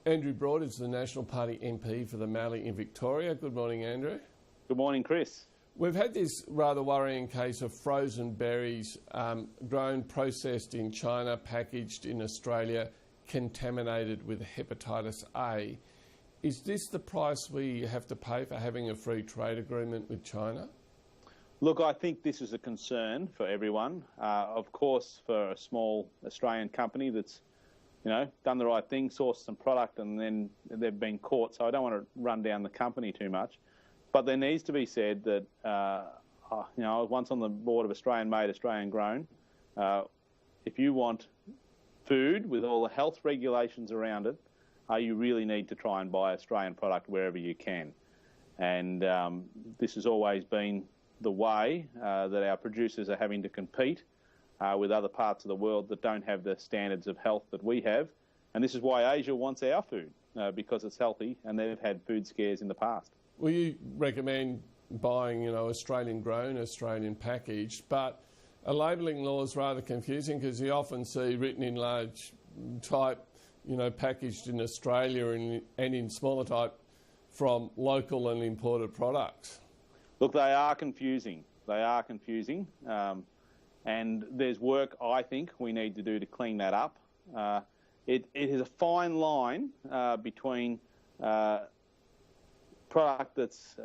Andrew Broad is the National Party MP for the Mallee in Victoria. Good morning, Andrew. Good morning, Chris. We've had this rather worrying case of frozen berries grown, processed in China, packaged in Australia, contaminated with hepatitis A. Is this the price we have to pay for having a free trade agreement with China? Look, I think this is a concern for everyone. Of course, for a small Australian company that's done the right thing, sourced some product, and then they've been caught. So I don't want to run down the company too much. But there needs to be said that, I was once on the board of Australian Made, Australian Grown. If you want food with all the health regulations around it, you really need to try and buy Australian product wherever you can. And this has always been the way that our producers are having to compete with other parts of the world that don't have the standards of health that we have. And this is why Asia wants our food, because it's healthy and they've had food scares in the past. Well, you recommend buying, Australian grown, Australian packaged, but a labelling law is rather confusing because you often see written in large type, packaged in Australia and in smaller type from local and imported products. Look, they are confusing. And there's work, I think, we need to do to clean that up. It is a fine line between product that's,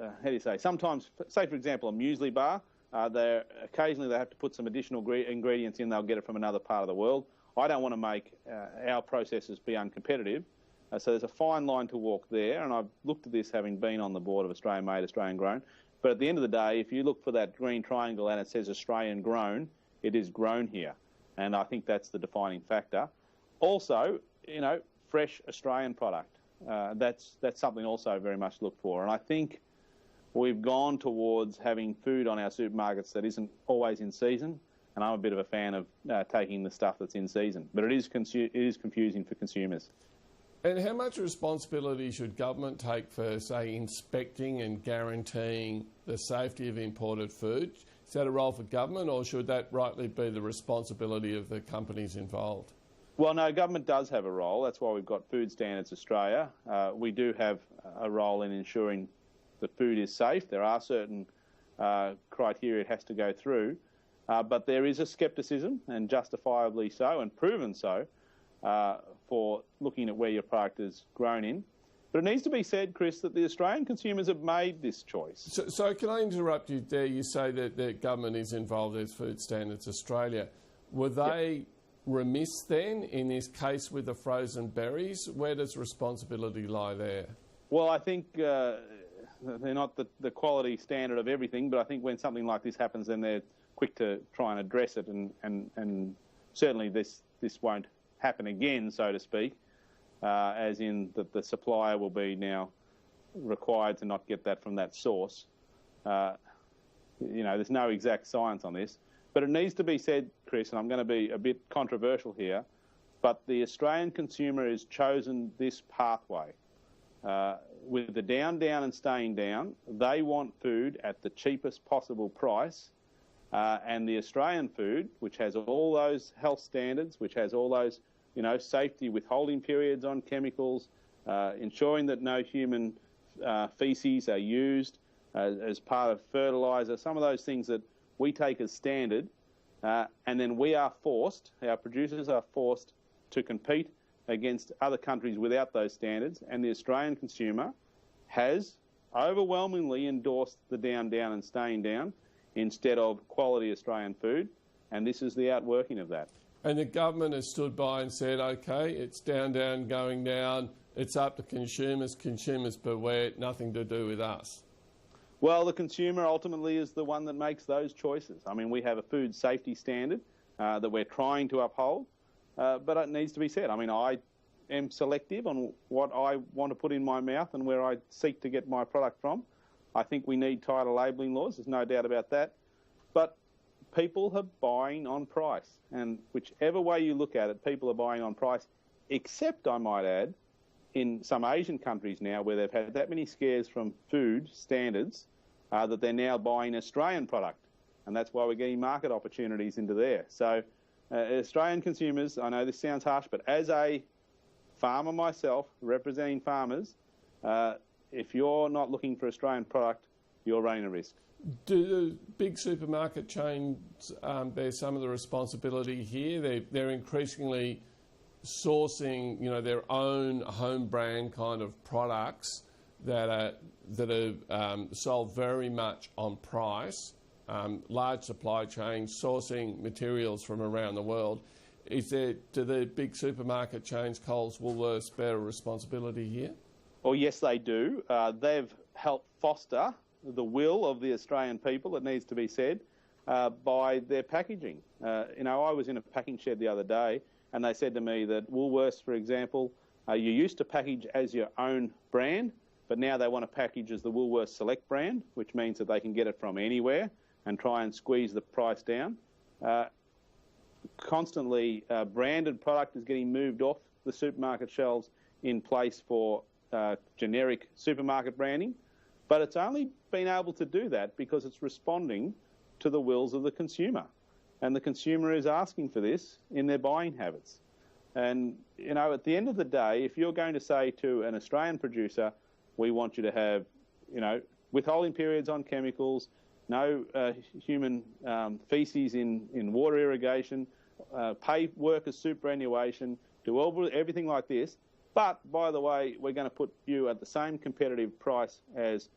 sometimes, say for example, a muesli bar, occasionally they have to put some additional ingredients in, they'll get it from another part of the world. I don't want to make our processes be uncompetitive. So there's a fine line to walk there, and I've looked at this having been on the board of Australian Made, Australian Grown. But at the end of the day, if you look for that green triangle and it says Australian grown, it is grown here. And I think that's the defining factor. Also, fresh Australian product. That's something also very much looked for. And I think we've gone towards having food on our supermarkets that isn't always in season. And I'm a bit of a fan of taking the stuff that's in season. But it is confusing for consumers. And how much responsibility should government take for, say, inspecting and guaranteeing the safety of imported food? Is that a role for government, or should that rightly be the responsibility of the companies involved? Well, no, government does have a role. That's why we've got Food Standards Australia. We do have a role in ensuring that food is safe. There are certain criteria it has to go through. But there is a scepticism, and justifiably so, and proven so, for looking at where your product is grown in. But it needs to be said, Chris, that the Australian consumers have made this choice. So can I interrupt you there? You say that the government is involved with Food Standards Australia. Were they remiss then in this case with the frozen berries? Where does responsibility lie there? Well, I think they're not the quality standard of everything, but I think when something like this happens, then they're quick to try and address it, and certainly this won't happen again, so to speak, as in that the supplier will be now required to not get that from that source. There's no exact science on this, but it needs to be said, Chris, and I'm going to be a bit controversial here, but the Australian consumer has chosen this pathway. With the down, and staying down, they want food at the cheapest possible price. And the Australian food, which has all those health standards, which has all those, safety withholding periods on chemicals, ensuring that no human feces are used as part of fertiliser, some of those things that we take as standard, and then our producers are forced to compete against other countries without those standards, and the Australian consumer has overwhelmingly endorsed the down, and staying down, instead of quality Australian food, and this is the outworking of that. And the government has stood by and said, OK, it's down, going down, it's up to consumers beware, nothing to do with us. Well, the consumer ultimately is the one that makes those choices. I mean, we have a food safety standard that we're trying to uphold, but it needs to be said. I mean, I am selective on what I want to put in my mouth and where I seek to get my product from. I think we need tighter labelling laws, there's no doubt about that. But people are buying on price, and whichever way you look at it, people are buying on price, except, I might add, in some Asian countries now where they've had that many scares from food standards that they're now buying Australian product, and that's why we're getting market opportunities into there. So Australian consumers, I know this sounds harsh, but as a farmer myself, representing farmers, if you're not looking for Australian product, you're running a risk. Do the big supermarket chains bear some of the responsibility here? They're increasingly sourcing, their own home brand kind of products that are sold very much on price. Large supply chains sourcing materials from around the world. Do the big supermarket chains, Coles, Woolworths, bear a responsibility here? Well, yes, they do. They've helped foster the will of the Australian people, it needs to be said, by their packaging. I was in a packing shed the other day, and they said to me that Woolworths, for example, you used to package as your own brand, but now they want to package as the Woolworths Select brand, which means that they can get it from anywhere and try and squeeze the price down. Constantly, branded product is getting moved off the supermarket shelves in place for generic supermarket branding, but it's only been able to do that because it's responding to the wills of the consumer. And the consumer is asking for this in their buying habits. And, at the end of the day, if you're going to say to an Australian producer, we want you to have, withholding periods on chemicals, no human feces in water irrigation, pay workers superannuation, do everything like this. But, by the way, we're going to put you at the same competitive price as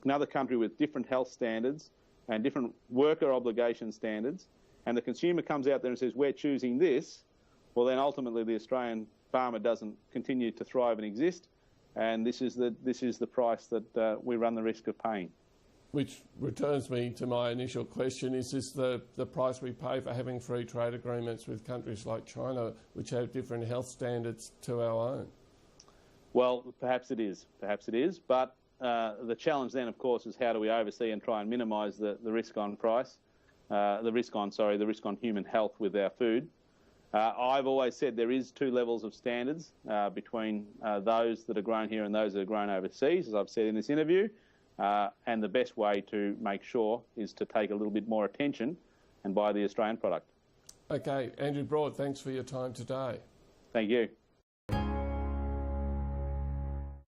another country with different health standards and different worker obligation standards, and the consumer comes out there and says, we're choosing this, well, then ultimately the Australian farmer doesn't continue to thrive and exist, and this is the price that we run the risk of paying. Which returns me to my initial question, is this the price we pay for having free trade agreements with countries like China, which have different health standards to our own? Well, perhaps it is, but the challenge then, of course, is how do we oversee and try and minimise the risk on price, the risk on human health with our food. I've always said there is two levels of standards between those that are grown here and those that are grown overseas, as I've said in this interview. And the best way to make sure is to take a little bit more attention and buy the Australian product. Okay, Andrew Broad, thanks for your time today. Thank you.